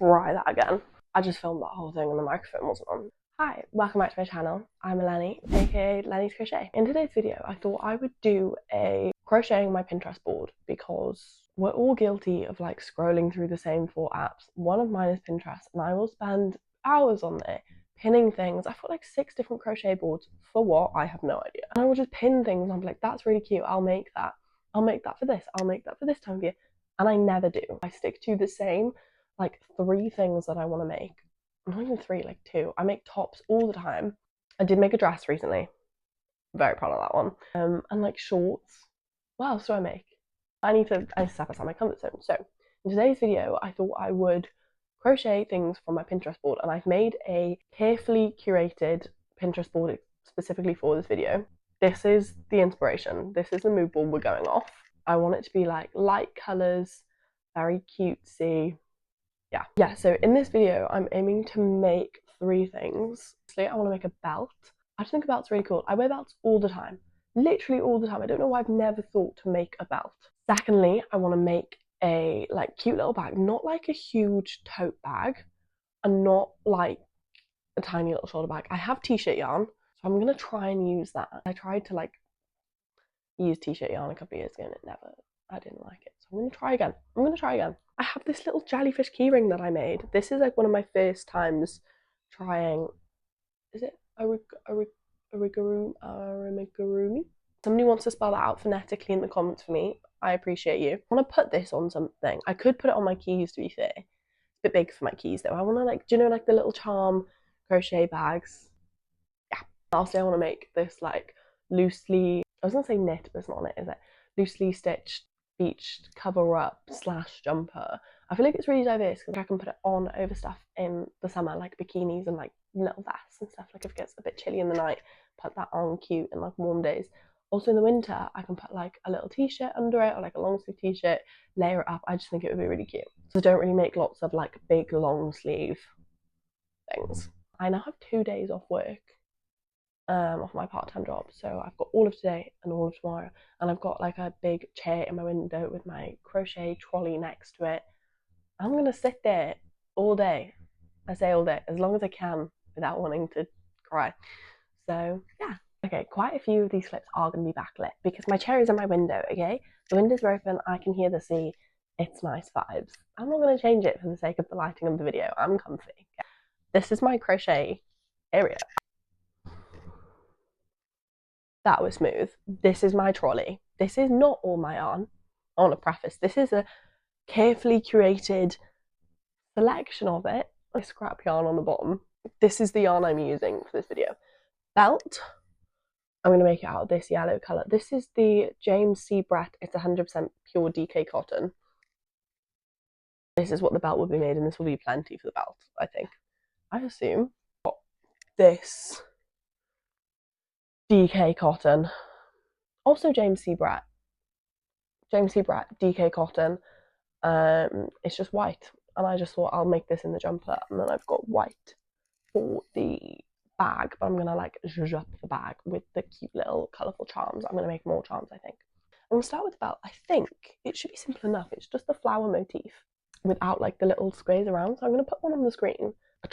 try that again. I just filmed that whole thing and the microphone wasn't on. Hi, welcome back to my channel. I'm Eleni, aka Lenny's Crochet. In today's video, I thought I would do a crocheting my Pinterest board because we're all guilty of like scrolling through the same 4 apps. One of mine is Pinterest, and I will spend hours on there pinning things. I've got like 6 different crochet boards. For what? I have no idea. And I will just pin things and I'm like, that's really cute, I'll make that. I'll make that for this, I'll make that for this time of year. And I never do. I stick to the same like 3 things that I want to make. Not even 3, like 2. I make tops all the time. I did make a dress recently. Very proud of that one. And like shorts. What else do I make? I need to step outside my comfort zone. So in today's video, I thought I would crochet things from my Pinterest board, and I've made a carefully curated Pinterest board specifically for this video. This is the inspiration. This is the mood board we're going off. I want it to be like light colours, very cutesy. Yeah, so in this video, I'm aiming to make 3 things. Firstly, I want to make a belt. I just think a belt's really cool. I wear belts all the time. Literally all the time. I don't know why I've never thought to make a belt. Secondly, I want to make a like cute little bag. Not like a huge tote bag and not like a tiny little shoulder bag. I have t-shirt yarn, so I'm going to try and use that. I tried to like use t-shirt yarn a couple of years ago and I didn't like it. So I'm going to try again. I have this little jellyfish keyring that I made. This is like one of my first times trying, is it origurumi? Somebody wants to spell that out phonetically in the comments for me. I appreciate you. I want to put this on something. I could put it on my keys, to be fair. It's a bit big for my keys though. I want to like, do you know like the little charm crochet bags? Yeah. Lastly, I want to make this like loosely, I was going to say knit, but it's not knit, is it? Loosely stitched beach cover up / jumper. I feel like it's really diverse because I can put it on over stuff in the summer, like bikinis and like little vests and stuff. Like if it gets a bit chilly in the night, put that on cute in like warm days. Also in the winter, I can put like a little t-shirt under it or like a long sleeve t-shirt, layer it up. I just think it would be really cute. So I don't really make lots of like big long sleeve things. I now have 2 days off work. Off my part-time job, so I've got all of today and all of tomorrow, and I've got like a big chair in my window with my crochet trolley next to it. I'm gonna sit there all day. I say all day, as long as I can without wanting to cry. So yeah, okay, quite a few of these clips are gonna be backlit because my chair is in my window. Okay, the windows are open, I can hear the sea. It's nice vibes. I'm not gonna change it for the sake of the lighting of the video. I'm comfy. Okay. This is my crochet area. That was smooth. This is my trolley. This is not all my yarn. I want to preface, this is a carefully curated selection of it. I scrap yarn on the bottom. This is the yarn I'm using for this video. Belt. I'm going to make it out of this yellow colour. This is the James C. Brett. It's 100% pure DK cotton. This is what the belt will be made, and this will be plenty for the belt, I think. I assume. This DK cotton, also James C. Brett, DK cotton. It's just white, and I just thought I'll make this in the jumper, and then I've got white for the bag, but I'm gonna like zhuzh up the bag with the cute little colourful charms. I'm gonna make more charms, I think. I'm gonna start with the belt. I think it should be simple enough. It's just the flower motif without like the little squares around, so I'm gonna put one on the screen. A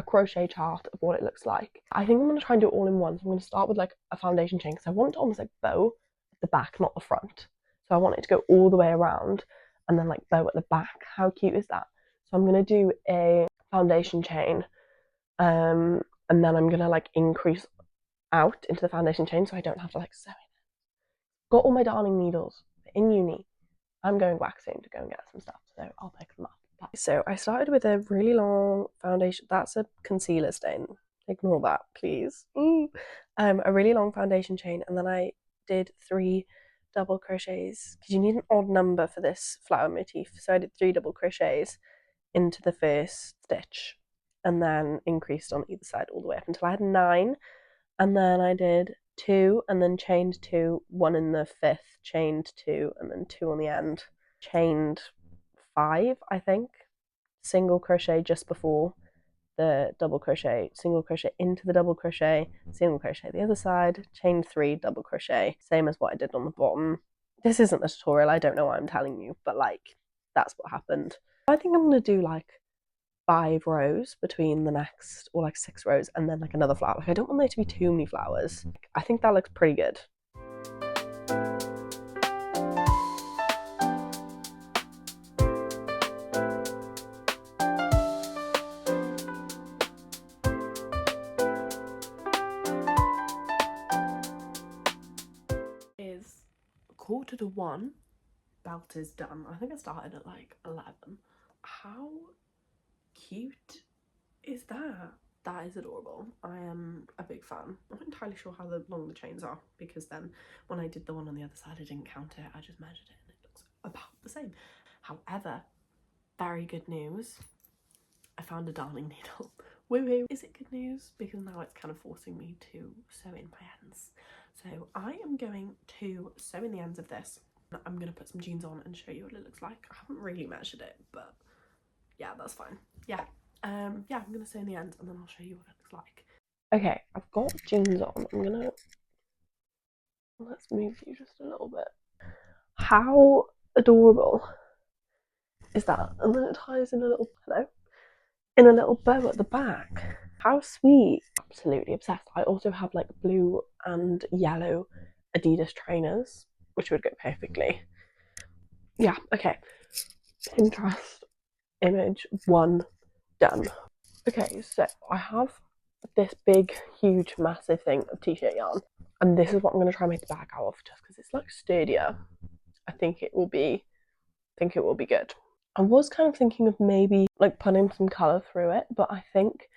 crochet chart of what it looks like. I think I'm going to try and do it all in one. So I'm going to start with like a foundation chain because I want it to almost like bow at the back, not the front. So I want it to go all the way around and then like bow at the back. How cute is that? So I'm going to do a foundation chain and then I'm going to like increase out into the foundation chain so I don't have to like sew it. Got all my darning needles in uni. I'm going back soon to go and get some stuff, so I'll pick them up. So I started with a really long foundation. That's a concealer stain. Ignore that, please. A really long foundation chain, and then I did 3 double crochets because you need an odd number for this flower motif. So I did 3 double crochets into the first stitch, and then increased on either side all the way up until I had 9. And then I did 2, and then chained 2, 1 in the 5th, chained 2, and then 2 on the end. Chained 5, I think, single crochet just before the double crochet, single crochet into the double crochet, single crochet the other side, chain 3, double crochet, same as what I did on the bottom. This isn't a tutorial, I don't know why I'm telling you, but like that's what happened. I think I'm gonna do like 5 rows between the next, or like 6 rows, and then like another flower. Like I don't want there to be too many flowers. I think that looks pretty good. Is 1:45. Belt is done. I think I started at like 11. How cute is that? That is adorable. I am a big fan. I'm not entirely sure how long the chains are, because then when I did the one on the other side I didn't count it, I just measured it and it looks about the same. However, very good news, I found a darning needle. Woohoo! Is it good news? Because now it's kind of forcing me to sew in my ends. So I am going to sew in the ends of this. I'm going to put some jeans on and show you what it looks like. I haven't really measured it, but yeah, that's fine. Yeah, I'm going to sew in the ends and then I'll show you what it looks like. Okay, I've got jeans on. Let's move you just a little bit. How adorable is that? And then it ties in a little bow at the back. How sweet. Absolutely obsessed. I also have like blue and yellow Adidas trainers, which would go perfectly. Yeah, okay. Pinterest image 1 done. Okay, so I have this big, huge, massive thing of t-shirt yarn, and this is what I'm going to try and make the bag out of, just because it's like sturdier. I think it will be good. I was kind of thinking of maybe like putting some colour through it, but I think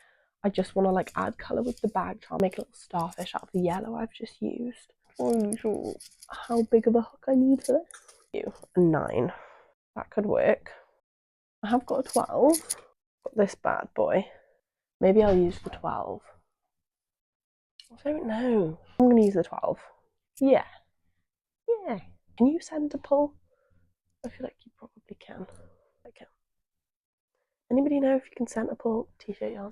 I just want to like add colour with the bag, try and make a little starfish out of the yellow I've just used. I'm not really sure how big of a hook I need for this. A 9. That could work. I have got a 12. Got this bad boy. Maybe I'll use the 12. I don't know. I'm going to use the 12. Yeah. Yeah. Can you centre pull? I feel like you probably can. Okay. Anybody know if you can centre pull t-shirt yarn?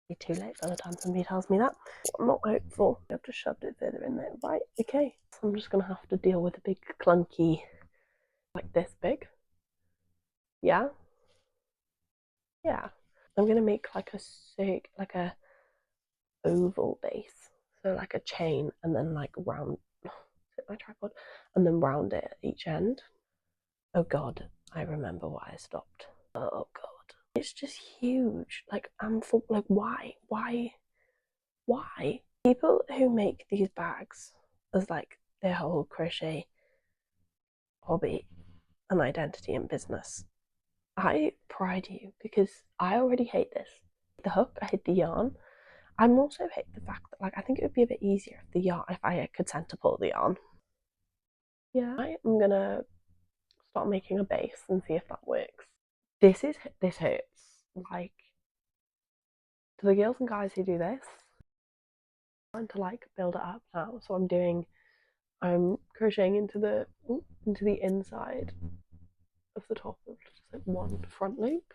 Be too late by the time somebody tells me that. I'm not hopeful. I've just shoved it further in there. Right, okay. So I'm just going to have to deal with a big clunky, like this big. Yeah? Yeah. I'm going to make like a oval base. So like a chain and then like round, my tripod, and then round it at each end. Oh god, I remember why I stopped. Oh god. It's just huge. Like like why? People who make these bags as like their whole crochet hobby and identity and business, I pride you, because I already hate this. The hook, I hate the yarn. I also hate the fact that like I think it would be a bit easier if I could centre pull the yarn. Yeah, I'm gonna start making a base and see if that works. This hurts. Like, to the girls and guys who do this, I'm trying to like build it up now. So I'm crocheting into the inside of the top of just like one front loop.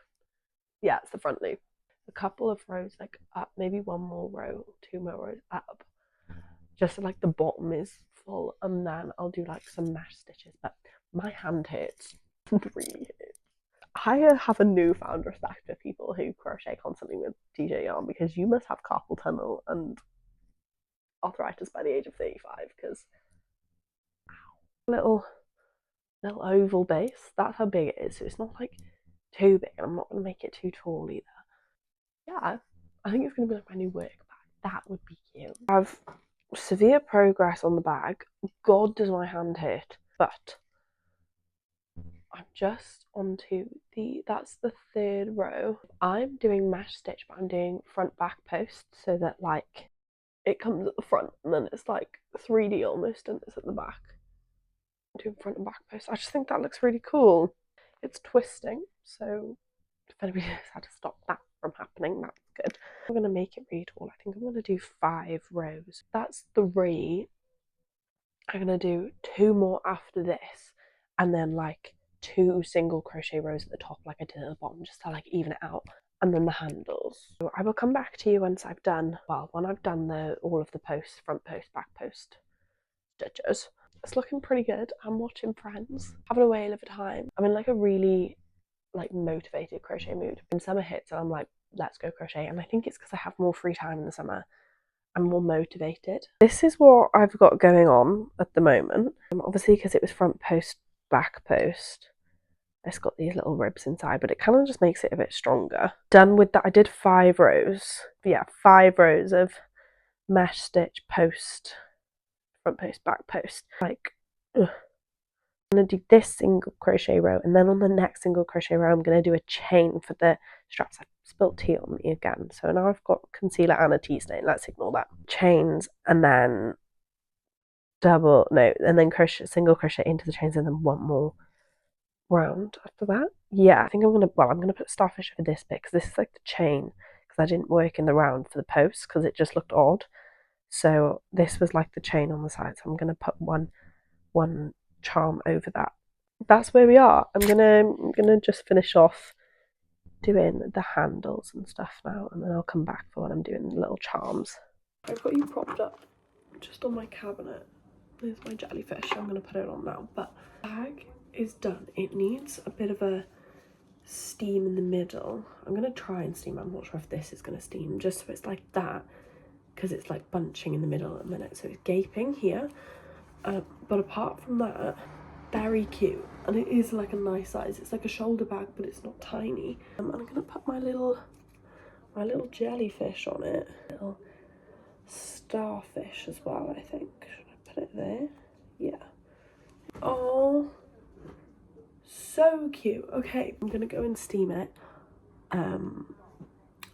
Yeah, it's the front loop. A couple of rows like up, maybe one more row, 2 more rows up, just so like the bottom is full, and then I'll do like some mesh stitches. But my hand hurts. Really hurts. I have a newfound respect for people who crochet constantly with t-shirt yarn, because you must have carpal tunnel and arthritis by the age of 35, because little oval base, that's how big it is. So it's not like too big, and I'm not going to make it too tall either. Yeah, I think it's going to be like my new work bag. That would be cute. I have severe progress on the bag. God, does my hand hurt. But I'm just onto that's the 3rd row. I'm doing mesh stitch, but I'm doing front back post, so that like it comes at the front and then it's like 3D almost, and it's at the back. I'm doing front and back post. I just think that looks really cool. It's twisting, so if anybody knows how to stop that from happening, that's good. I'm going to make it really tall. I think I'm going to do 5 rows. That's 3. I'm going to do 2 more after this, and then like 2 single crochet rows at the top like I did at the bottom, just to like even it out, and then the handles. So I will come back to you once I've done, when I've done all of the posts, front post, back post stitches. It's looking pretty good. I'm watching Friends, having a whale of a time. I'm in like a really like motivated crochet mood. When summer hits and I'm like, let's go crochet, and I think it's because I have more free time in the summer. I'm more motivated. This is what I've got going on at the moment. Obviously because it was front post, back post, it's got these little ribs inside, but it kind of just makes it a bit stronger. Done with that, I did 5 rows. Yeah, 5 rows of mesh stitch post, front post, back post. Like, ugh. I'm going to do this single crochet row, and then on the next single crochet row I'm going to do a chain for the straps. I've spilled tea on me again, so now I've got concealer and a tea stain. Let's ignore that. Chains, and then crochet, single crochet into the chains, and then one more round after that. Yeah, I think I'm gonna put starfish over this bit because this is like the chain, because I didn't work in the round for the post because it just looked odd. So this was like the chain on the side, so I'm gonna put one charm over that. That's where we are. I'm gonna just finish off doing the handles and stuff now, and then I'll come back for when I'm doing the little charms. I've got you propped up just on my cabinet. There's my jellyfish. I'm gonna put it on now, but the bag is done. It needs a bit of a steam in the middle. I'm gonna try and steam. I'm not sure if this is gonna steam, just so it's like that, because it's like bunching in the middle at the minute, so it's gaping here. But apart from that, very cute, and it is like a nice size. It's like a shoulder bag, but it's not tiny. I'm gonna put my little jellyfish on it, little starfish as well. I think, should I put it there? Yeah. Oh, so cute. Okay, I'm gonna go and steam it, and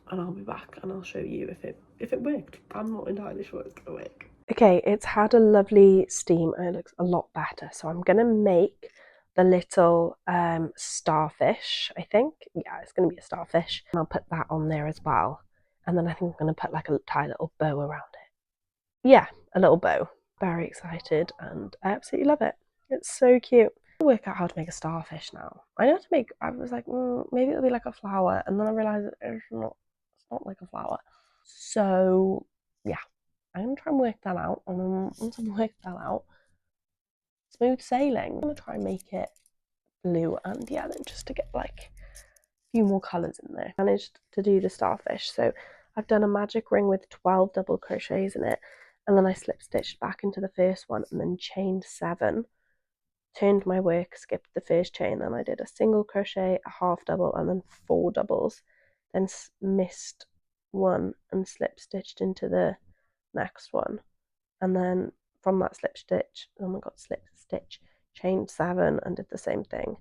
I'll be back and I'll show you if it worked. I'm not entirely sure it's gonna work. Okay, it's had a lovely steam and it looks a lot better. So I'm gonna make the little starfish, I think. Yeah, it's gonna be a starfish. And I'll put that on there as well. And then I think I'm gonna put like a tiny little bow around it. Yeah, a little bow. Very excited and I absolutely love it. It's so cute. I'll work out how to make a starfish now. I know to make, I was like, maybe it'll be like a flower. And then I realised it's not like a flower. So yeah. I'm going to try and work that out, and then once I've worked that out, smooth sailing. I'm going to try and make it blue, and yeah, then just to get like a few more colours in there. Managed to do the starfish, so I've done a magic ring with 12 double crochets in it, and then I slip stitched back into the first one and then chained 7, turned my work, skipped the first chain, then I did a single crochet, a half double, and then 4 doubles, then missed one and slip stitched into the next one, and then from that slip stitch, chained 7 and did the same thing,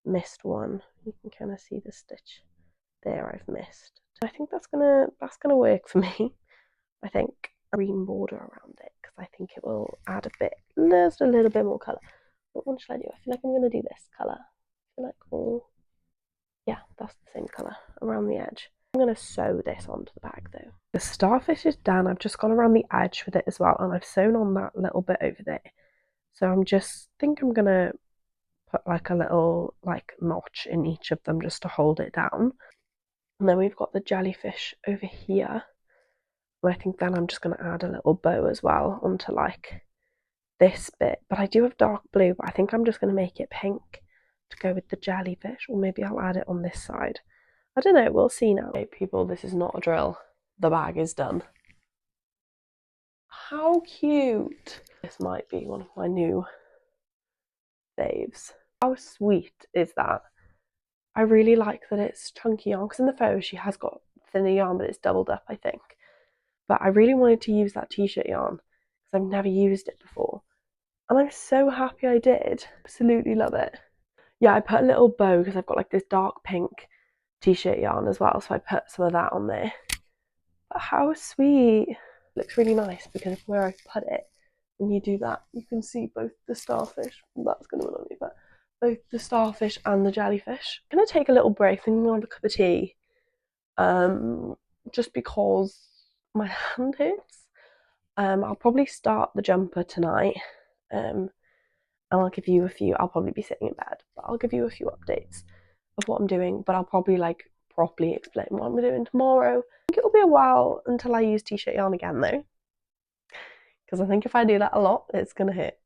missed one. You can kind of see the stitch there I've missed. I think that's gonna work for me. I think a green border around it, because I think it will add just a little bit more colour. What one should I do? I feel like I'm gonna do this colour. I feel like, oh yeah, that's the same colour around the edge. I'm going to sew this onto the bag though. The starfish is done. I've just gone around the edge with it as well, and I've sewn on that little bit over there. So I'm going to put like a little like notch in each of them just to hold it down. And then we've got the jellyfish over here. And I think then I'm just going to add a little bow as well onto like this bit. But I do have dark blue, but I think I'm just going to make it pink to go with the jellyfish, or maybe I'll add it on this side. I don't know, we'll see now. Okay, people, this is not a drill. The bag is done. How cute! This might be one of my new faves. How sweet is that? I really like that it's chunky yarn, because in the photo she has got thinner yarn, but it's doubled up, I think. But I really wanted to use that t-shirt yarn, because I've never used it before. And I'm so happy I did. Absolutely love it. Yeah, I put a little bow, because I've got like this dark pink t-shirt yarn as well, so I put some of that on there. But how sweet! It looks really nice because of where I put it. When you do that, you can see both the starfish. That's going to annoy me, but both the starfish and the jellyfish. I'm going to take a little break. I'm going to have a cup of tea, just because my hand hurts. I'll probably start the jumper tonight, and I'll give you a few. I'll probably be sitting in bed, but I'll give you a few updates of what I'm doing. But I'll probably like properly explain what I'm doing tomorrow. I think it'll be a while until I use t-shirt yarn again though, because I think if I do that a lot, it's gonna hurt.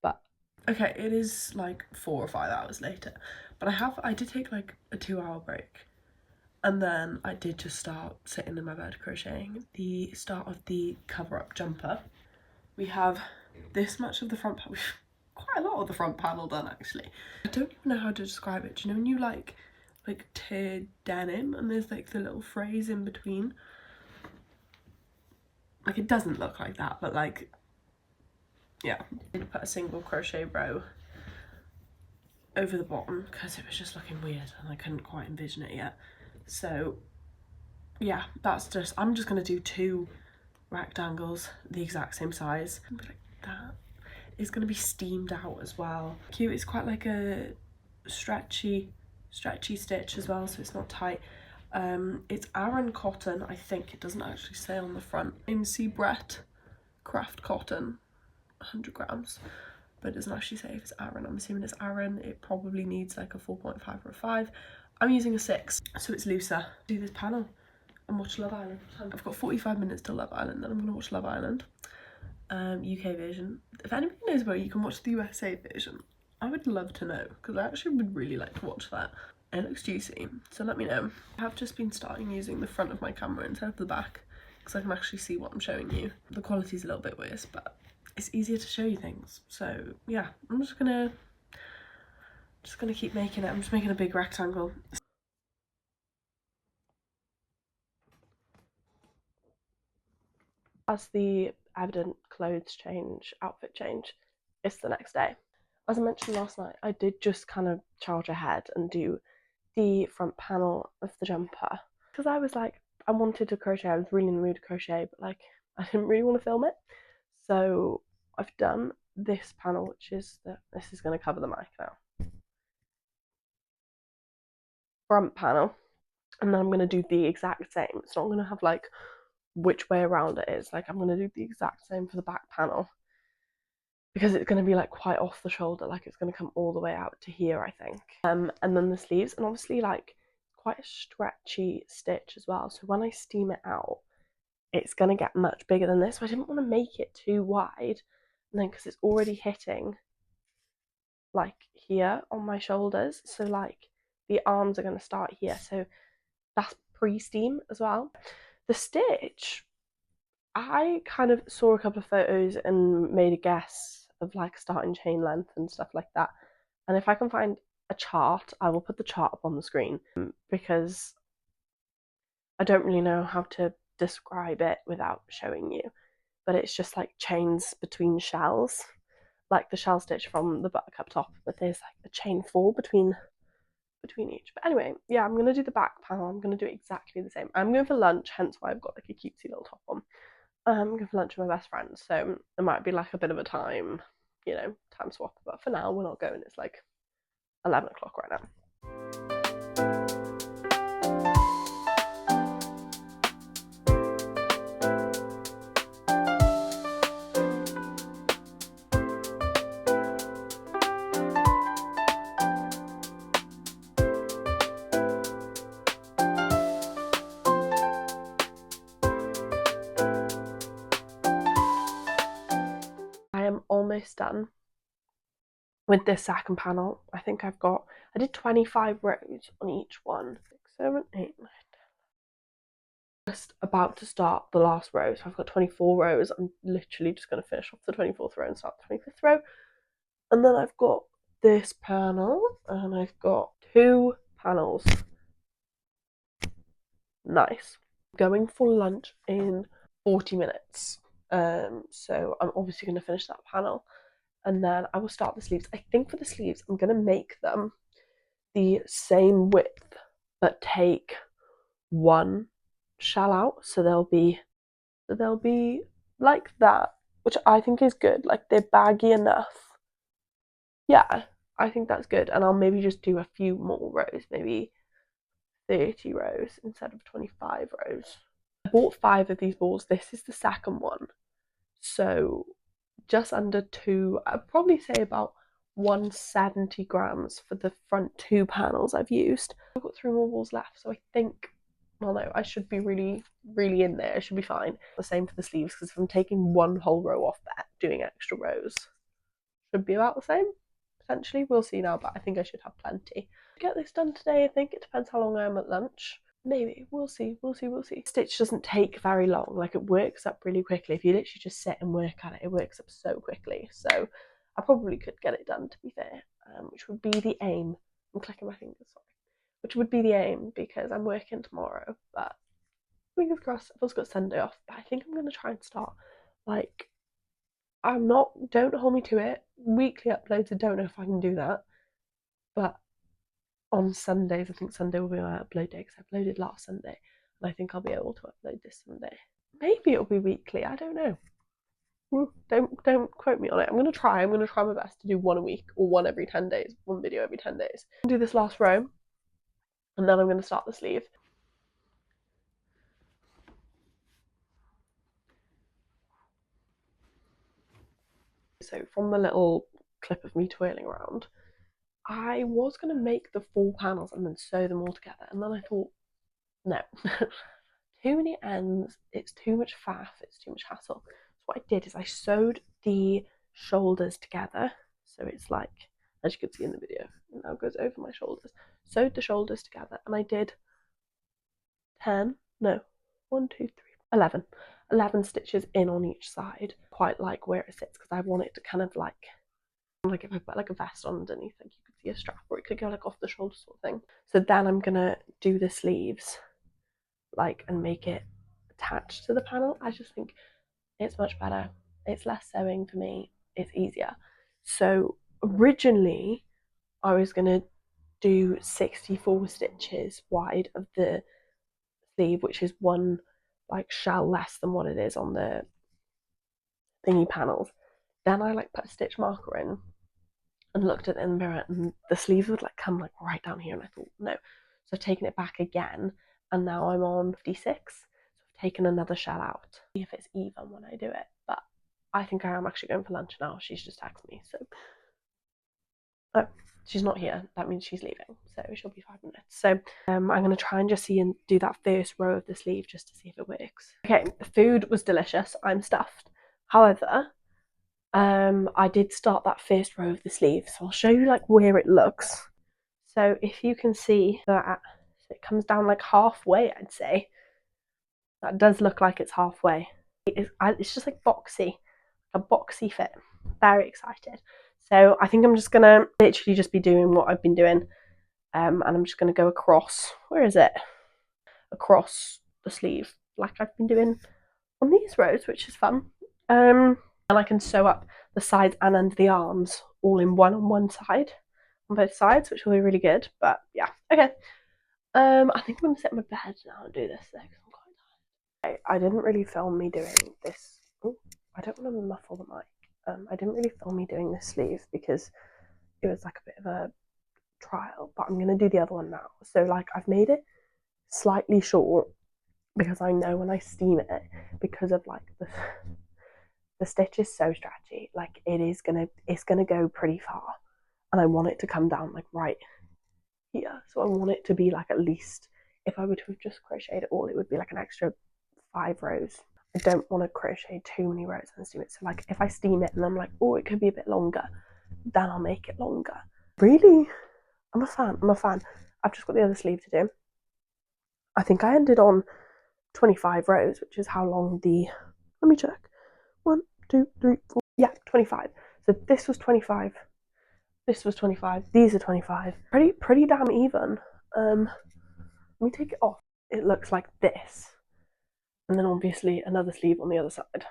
But okay, it is like 4 or 5 hours later, But I did take like a 2-hour break, and then I did just start sitting in my bed crocheting the start of the cover-up jumper. We have this much of the front panel, quite a lot of the front panel done actually. I don't even know how to describe it. Do you know when you like tear denim and there's like the little phrase in between? Like, it doesn't look like that, but like, yeah. I put a single crochet row over the bottom because it was just looking weird and I couldn't quite envision it yet. So yeah, I'm just gonna do 2 rectangles the exact same size. Like that. It's gonna be steamed out as well. Cute. It's quite like a stretchy stitch as well, so it's not tight. It's Aran cotton, I think. It doesn't actually say on the front. MC Brett craft cotton, 100 grams, but it doesn't actually say if it's Aran. I'm assuming it's Aran. It probably needs like a 4.5 or a 5. I'm using a 6, so it's looser. Do this panel and watch Love Island. I've got 45 minutes to Love Island, then I'm gonna watch Love Island. UK version. If anybody knows where you can watch the USA version, I would love to know, because I actually would really like to watch that. It looks juicy, so let me know. I have just been starting using the front of my camera instead of the back, because I can actually see what I'm showing you. The quality's a little bit worse, but it's easier to show you things. So yeah, I'm just gonna keep making it. I'm just making a big rectangle. As the evident clothes change, outfit change, it's the next day. As I mentioned last night, I did just kind of charge ahead and do the front panel of the jumper because I was like, I wanted to crochet. I was really in the mood to crochet, but like I didn't really want to film it. So I've done this panel, which is this is going to cover the mic now. Front panel, and then I'm going to do the exact same. It's not going to have like which way around it is. Like, I'm going to do the exact same for the back panel because it's going to be like quite off the shoulder, like it's going to come all the way out to here, I think. And then the sleeves, and obviously like quite a stretchy stitch as well, so when I steam it out it's going to get much bigger than this. So I didn't want to make it too wide, and then because it's already hitting like here on my shoulders, so like the arms are going to start here, so that's pre-steam as well. The stitch, I kind of saw a couple of photos and made a guess of like starting chain length and stuff like that. And if I can find a chart, I will put the chart up on the screen because I don't really know how to describe it without showing you. But it's just like chains between shells, like the shell stitch from the buttercup top, but there's like a chain 4 between each. But anyway, yeah, I'm gonna do the back panel. I'm gonna do exactly the same. I'm going for lunch, hence why I've got like a cutesy little top on. I'm going for lunch with my best friend, so there might be like a bit of a time swap, but for now we're not going. It's like 11 o'clock right now. I am almost done with this second panel. I think I did 25 rows on each one. 6, 7, 8, 9, 10. Just about to start the last row, so I've got 24 rows. I'm literally just going to finish off the 24th row and start the 25th row. And then I've got this panel, and I've got 2 panels. Nice. Going for lunch in 40 minutes. So I'm obviously going to finish that panel, and then I will start the sleeves. I think for the sleeves, I'm going to make them the same width, but take 1 shell out, so they'll be like that, which I think is good. Like, they're baggy enough. Yeah, I think that's good. And I'll maybe just do a few more rows, maybe 30 rows instead of 25 rows. I bought 5 of these balls. This is the second one, so just under 2, I'd probably say about 170 grams for the front 2 panels I've used. I've got 3 more balls left, so I think, well, no, I should be really in there. I should be fine. The same for the sleeves, because if I'm taking 1 whole row off that, doing extra rows should be about the same, potentially. We'll see now, but I think I should have plenty. Get this done today, I think. It depends how long I am at lunch. Maybe. We'll see. Stitch doesn't take very long. Like, it works up really quickly. If you literally just sit and work at it, it works up so quickly. So I probably could get it done, to be fair, which would be the aim. I'm clicking my fingers, sorry. Which would be the aim, because I'm working tomorrow, but fingers crossed. I've also got Sunday off, but I think I'm going to try and start, like, don't hold me to it, weekly uploads. I don't know if I can do that, but on Sundays, I think Sunday will be my upload day, because I uploaded last Sunday, and I think I'll be able to upload this Sunday. Maybe it'll be weekly, I don't know. Don't quote me on it. I'm gonna try my best to do one a week, or one every 10 days, one video every 10 days. I'll do this last row, and then I'm gonna start the sleeve. So from the little clip of me twirling around, I was going to make the 4 panels and then sew them all together, and then I thought, no, too many ends, it's too much faff, it's too much hassle. So what I did is I sewed the shoulders together, so it's like, as you can see in the video, it now goes over my shoulders. Sewed the shoulders together, and I did 11 stitches in on each side, quite like where it sits, because I want it to kind of like if I put like a vest on underneath, like you could see a strap, or it could go like off the shoulder sort of thing. So then I'm gonna do the sleeves, like, and make it attached to the panel. I just think it's much better. It's less sewing for me. It's easier. So originally I was gonna do 64 stitches wide of the sleeve, which is one like shell less than what it is on the thingy panels. Then I like put a stitch marker in and looked at it in the mirror, and the sleeves would like come like right down here, and I thought no. So I've taken it back again, and now I'm on 56. So I've taken another shell out. See if it's even when I do it, but I think I am actually going for lunch now. She's just texted me, so oh, she's not here. That means she's leaving, so she'll be 5 minutes. So I'm going to try and just see and do that first row of the sleeve just to see if it works. Okay, the food was delicious. I'm stuffed. However, I did start that first row of the sleeve, so I'll show you like where it looks. So if you can see that, it comes down like halfway, I'd say. That does look like it's halfway. It's just like boxy, a boxy fit. Very excited. So I think I'm just gonna literally just be doing what I've been doing, and I'm just gonna go across. Where is it? Across the sleeve, like I've been doing on these rows, which is fun. And I can sew up the sides and under the arms all in one on one side, on both sides, which will be really good. But yeah, okay. I think I'm gonna sit in my bed now and do this though, because I'm quite tired. I didn't really film me doing this. Oh, I don't want to muffle the mic. I didn't really film me doing this sleeve because it was like a bit of a trial, but I'm gonna do the other one now. So like I've made it slightly short because I know when I steam it, because of like the stitch is so stretchy, like it's gonna go pretty far, and I want it to come down like right here. So I want it to be like, at least if I were to have just crocheted it all, it would be like an extra 5 rows. I don't want to crochet too many rows and steam it. So like if I steam it and I'm like, oh, it could be a bit longer, then I'll make it longer. Really, I'm a fan. I've just got the other sleeve to do. I think I ended on 25 rows, which is how long let me check. 1, 2, 3, 4. Yeah, 25. So this was 25. This was 25. These are 25. Pretty damn even. Let me take it off. It looks like this. And then obviously another sleeve on the other side.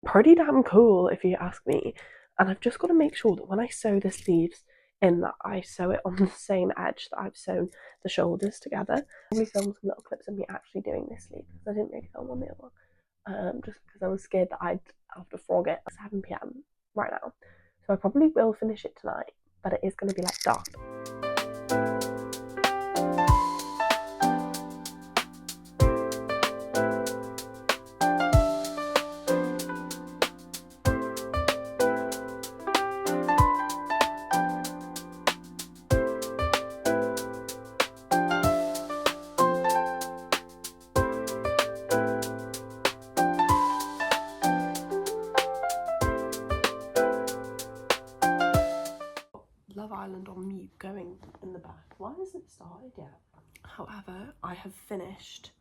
Pretty damn cool, if you ask me. And I've just got to make sure that when I sew the sleeves in, that I sew it on the same edge that I've sewn the shoulders together. I probably filmed some little clips of me actually doing this sleeve, because I didn't really film on the other one. Just because I was scared that I'd have to frog it at 7 PM right now. So I probably will finish it tonight, but it is going to be like dark. Love Island on mute, go. in the back. Why hasn't it started yet? However, I have finished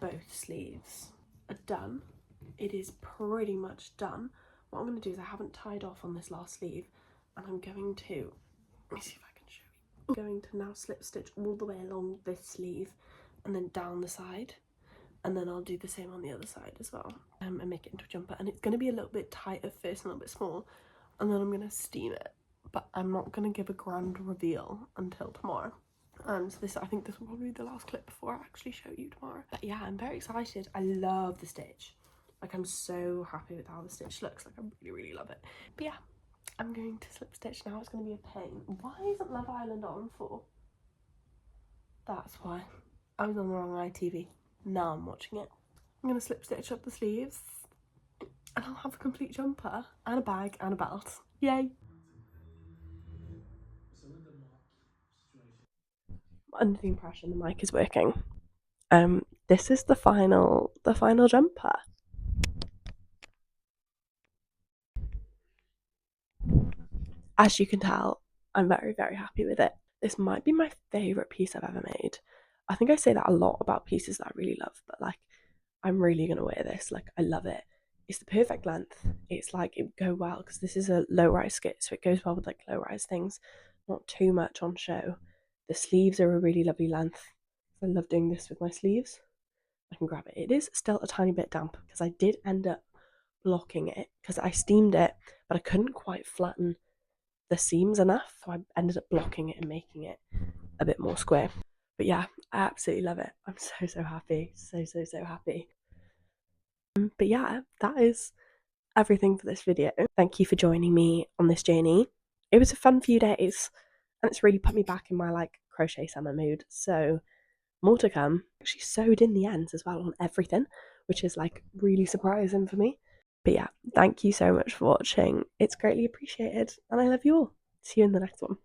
both sleeves. Are done. It is pretty much done. What I'm going to do is I haven't tied off on this last sleeve, and I'm going to, let me see if I can show you. I'm going to now slip stitch all the way along this sleeve and then down the side, and then I'll do the same on the other side as well, and make it into a jumper. And it's going to be a little bit tight at first, a little bit small, and then I'm going to steam it, but I'm not going to give a grand reveal until tomorrow. And so I think this will probably be the last clip before I actually show you tomorrow. But yeah, I'm very excited. I love the stitch. Like, I'm so happy with how the stitch looks. Like, I really love it. But yeah, I'm going to slip stitch now. It's going to be a pain. Why isn't Love Island on for? That's why. I was on the wrong ITV. Now I'm watching it. I'm going to slip stitch up the sleeves, and I'll have a complete jumper and a bag and a belt. Yay! Under the impression the mic is working. This is the final jumper. As you can tell, I'm very happy with it. This might be my favourite piece I've ever made. I think I say that a lot about pieces that I really love, but like, I'm really gonna wear this. Like, I love it. It's the perfect length. It's like, it would go well because this is a low-rise skit, so it goes well with like low-rise things. Not too much on show. The sleeves are a really lovely length. I love doing this with my sleeves. I can grab it. It is still a tiny bit damp because I did end up blocking it because I steamed it, but I couldn't quite flatten the seams enough, so I ended up blocking it and making it a bit more square. But yeah, I absolutely love it. I'm so happy. So happy. But yeah, that is everything for this video. Thank you for joining me on this journey. It was a fun few days, and it's really put me back in my like crochet summer mood. So more to come. She sewed in the ends as well on everything, which is like really surprising for me. But yeah, thank you so much for watching. It's greatly appreciated, and I love you all. See you in the next one.